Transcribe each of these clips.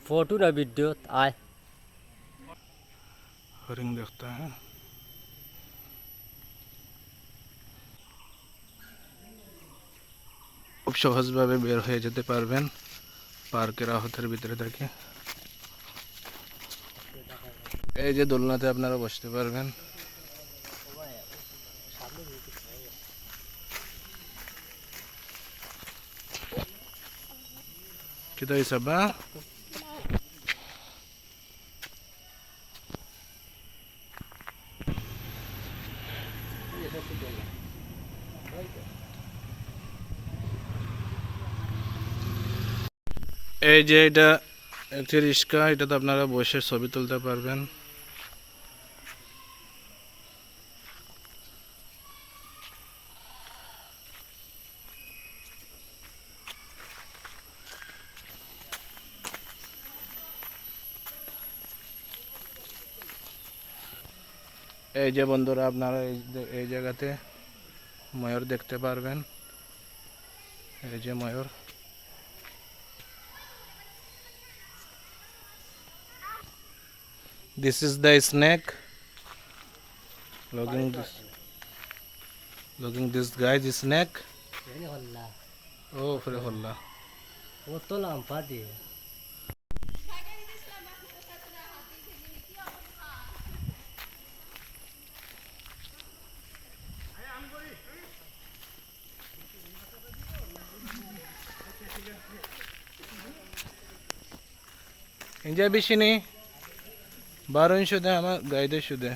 Photo ना video आए হরিণ দেখতে হ্যাঁ খুব সহজভাবে বের হয়ে যেতে পারবেন পার্কের আওতার ভিতরে থেকে। এই যে দোলনাতে আপনারা বসতে পারবেন। কি হইছে বা এই যে এটা একটি রিক্সা, এটাতে আপনারা বসে ছবি তুলতে পারবেন। এই যে বন্ধুরা আপনারা এই জায়গাতে ময়ূর দেখতে পারবেন। এই যে ময়ূর, this is the snake. Looking this guy the snake. Oh ফিরে হল্লা वो तो लांपा दिए ইঞ্জা বেশি নেই 1200 দেয় আমার গাইডে শুধু।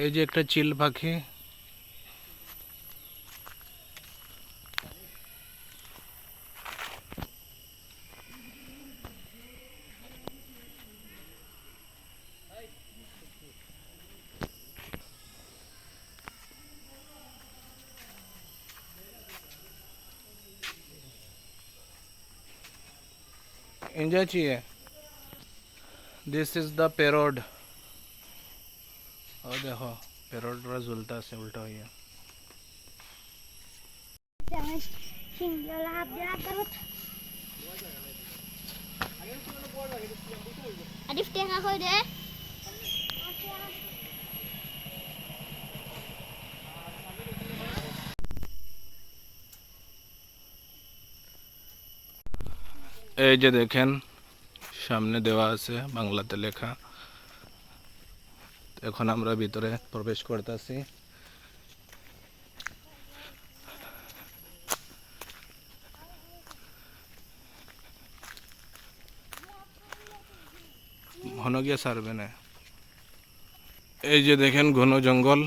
এই যে একটা চিল পাখি, इंजॉय चाहिए। This is the period. और देखो पेरोड पूरा झूलता से उल्टा हुई है। Adif tengah kau deh. এই যে দেখেন সামনে দেওয়া আছে বাংলাতে লেখা। এখন আমরা ভিতরে প্রবেশ করতেছি। ঘন গিয়ে ছাড়বে না। এই যে দেখেন ঘন জঙ্গল।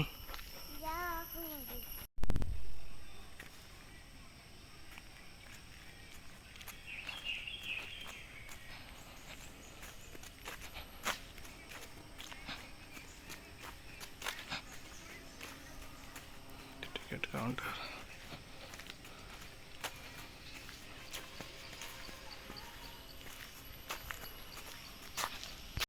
Ticket counter.